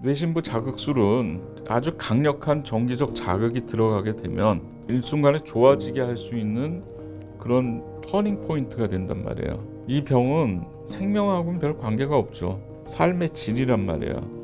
뇌신부 자극술은 아주 강력한 정기적 자극이 들어가게 되면 일순간에 좋아지게 할 수 있는 그런 터닝 포인트가 된단 말이에요. 이 병은 생명하고는 별 관계가 없죠. 삶의 질이란 말이에요.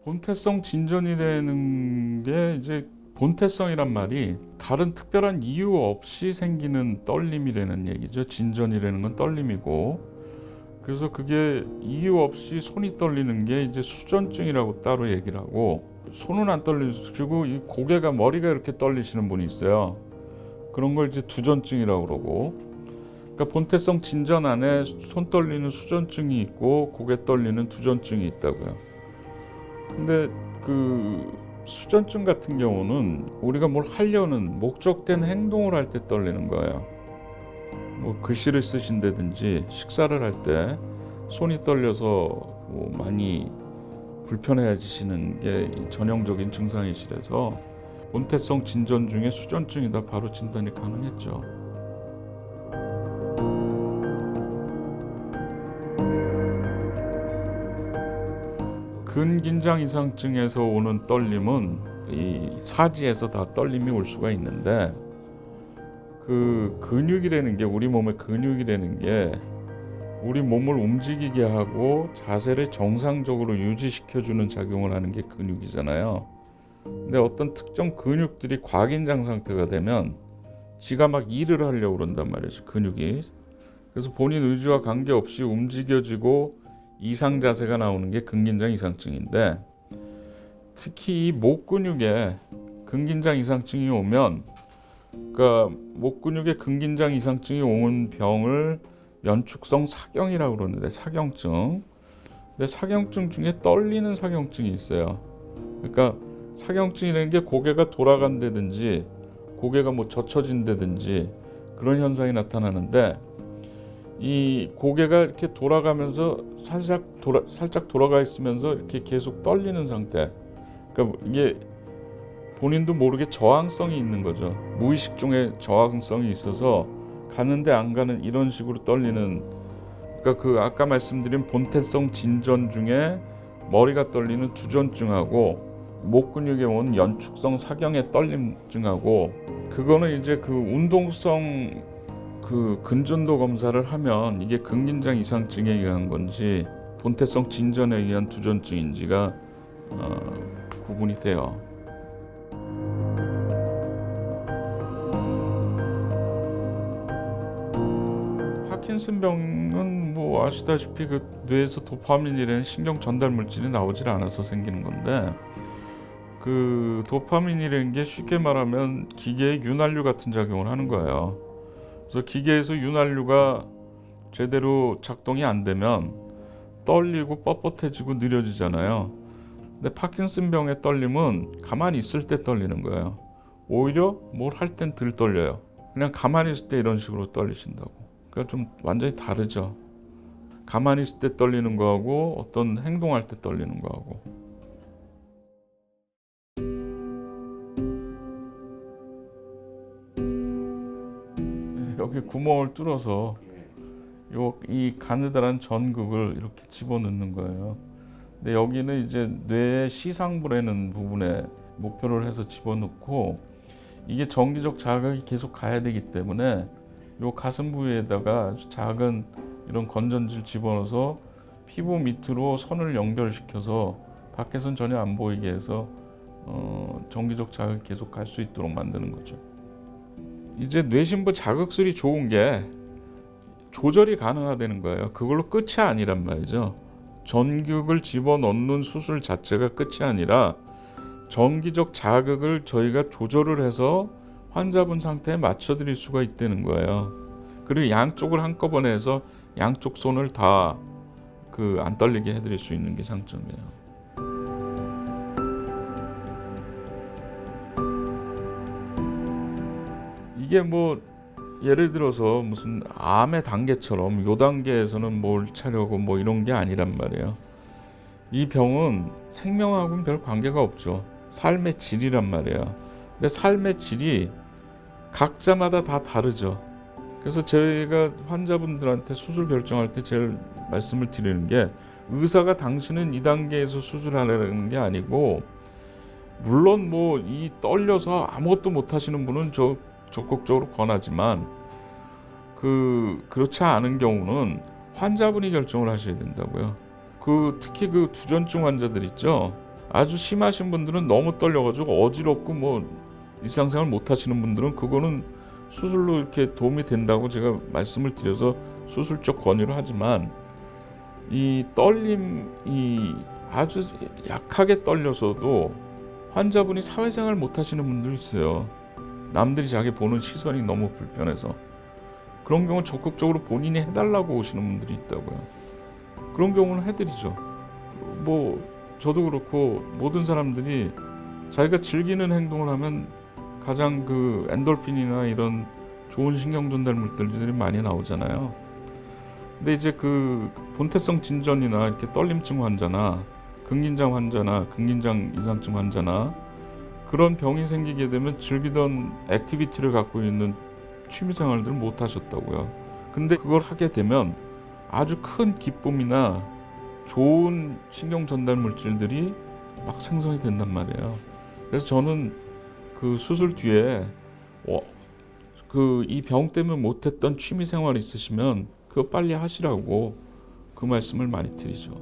본태성 진전이라는 게 이제 본태성이란 말이 다른 특별한 이유 없이 생기는 떨림이라는 얘기죠. 진전이라는 건 떨림이고, 그래서 그게 이유 없이 손이 떨리는 게 이제 수전증이라고 따로 얘기를 하고, 손은 안 떨리시고 이 고개가 머리가 이렇게 떨리시는 분이 있어요. 그런 걸 이제 두전증이라고 그러고, 그러니까 본태성 진전 안에 손 떨리는 수전증이 있고 고개 떨리는 두전증이 있다고요. 근데 그 수전증 같은 경우는 우리가 뭘 하려는 목적된 행동을 할 때 떨리는 거예요. 뭐 글씨를 쓰신다든지 식사를 할 때 손이 떨려서 뭐 많이 불편해지시는 게 전형적인 증상이시라서 본태성 진전 중에 수전증이다 바로 진단이 가능했죠. 근긴장 이상증에서 오는 떨림은 이 사지에서 다 떨림이 올 수가 있는데, 그 근육이라는 게 우리 몸의 근육이라는 게 우리 몸을 움직이게 하고 자세를 정상적으로 유지시켜주는 작용을 하는 게 근육이잖아요. 근데 어떤 특정 근육들이 과긴장 상태가 되면 지가 막 일을 하려고 그런단 말이죠, 근육이. 그래서 본인 의지와 관계없이 움직여지고 이상 자세가 나오는 게 근긴장 이상증인데, 특히 이 목 근육에 근긴장 이상증이 오면, 그러니까 목 근육에 근긴장 이상증이 온 병을 연축성 사경이라고 그러는데, 사경증. 근데 사경증 중에 떨리는 사경증이 있어요. 그러니까 사경증이라는 게 고개가 돌아간다든지 고개가 뭐 젖혀진다든지 그런 현상이 나타나는데, 이 고개가 이렇게 돌아가면서 살짝 돌아가 있으면서 이렇게 계속 떨리는 상태. 그러니까 이게 본인도 모르게 저항성이 있는 거죠. 무의식 중에 저항성이 있어서 가는데 안 가는 이런 식으로 떨리는. 그러니까 그 아까 말씀드린 본태성 진전 중에 머리가 떨리는 두전증하고 목 근육에 온 연축성 사경의 떨림증하고, 그거는 이제 그 운동성 그 근전도 검사를 하면 이게 근긴장 이상증에 의한 건지 본태성 진전에 의한 두전증인지가 구분이 돼요. 파킨슨병은 뭐 아시다시피 그 뇌에서 도파민이라는 신경 전달 물질이 나오질 않아서 생기는 건데, 그 도파민이라는 게 쉽게 말하면 기계의 윤활유 같은 작용을 하는 거예요. 그래서 기계에서 윤활유가 제대로 작동이 안 되면 떨리고 뻣뻣해지고 느려지잖아요. 근데 파킨슨병의 떨림은 가만히 있을 때 떨리는 거예요. 오히려 뭘 할 땐 덜 떨려요. 그냥 가만히 있을 때 이런 식으로 떨리신다고. 그러니까 좀 완전히 다르죠. 가만히 있을 때 떨리는 거하고 어떤 행동할 때 떨리는 거하고. 여기 구멍을 뚫어서 이 가느다란 전극을 이렇게 집어넣는 거예요. 근데 여기는 이제 뇌의 시상부라는 부분에 목표를 해서 집어넣고, 이게 정기적 자극이 계속 가야 되기 때문에 요 가슴 부위에다가 작은 이런 건전지를 집어넣어서 피부 밑으로 선을 연결시켜서 밖에선 전혀 안 보이게 해서 정기적 자극이 계속 갈 수 있도록 만드는 거죠. 이제 뇌신부 자극술이 좋은 게 조절이 가능하다는 거예요. 그걸로 끝이 아니란 말이죠. 전극을 집어넣는 수술 자체가 끝이 아니라 정기적 자극을 저희가 조절을 해서 환자분 상태에 맞춰드릴 수가 있다는 거예요. 그리고 양쪽을 한꺼번에 해서 양쪽 손을 다 안 떨리게 해드릴 수 있는 게 장점이에요. 이게 뭐 예를 들어서 무슨 암의 단계처럼 요 단계에서는 뭘 차려고 뭐 이런 게 아니란 말이에요. 이 병은 생명하고는 별 관계가 없죠. 삶의 질이란 말이에요. 근데 삶의 질이 각자마다 다 다르죠. 그래서 저희가 환자분들한테 수술 결정할 때 제일 말씀을 드리는 게, 의사가 당신은 이 단계에서 수술하라는 게 아니고, 물론 뭐 이 떨려서 아무것도 못 하시는 분은 적극적으로 권하지만, 그렇지 않은 경우는 환자분이 결정을 하셔야 된다고요. 특히 그 두전증 환자들 있죠. 아주 심하신 분들은 너무 떨려가지고 어지럽고 뭐 일상생활 못 하시는 분들은 그거는 수술로 이렇게 도움이 된다고 제가 말씀을 드려서 수술적 권유를 하지만, 이 떨림이 아주 약하게 떨려서도 환자분이 사회생활 못 하시는 분들이 있어요. 남들이 자기 보는 시선이 너무 불편해서. 그런 경우 적극적으로 본인이 해달라고 오시는 분들이 있다고요. 그런 경우는 해드리죠. 뭐 저도 그렇고 모든 사람들이 자기가 즐기는 행동을 하면 가장 그 엔돌핀이나 이런 좋은 신경 전달 물질들이 많이 나오잖아요. 근데 이제 그 본태성 진전이나 이렇게 떨림증 환자나 근긴장 환자나 근긴장 이상증 환자나 그런 병이 생기게 되면 즐기던 액티비티를 갖고 있는 취미생활들을 못 하셨다고요. 근데 그걸 하게 되면 아주 큰 기쁨이나 좋은 신경 전달 물질들이 막 생성이 된단 말이에요. 그래서 저는 그 수술 뒤에 이 병 때문에 못했던 취미생활 있으시면 그거 빨리 하시라고 그 말씀을 많이 드리죠.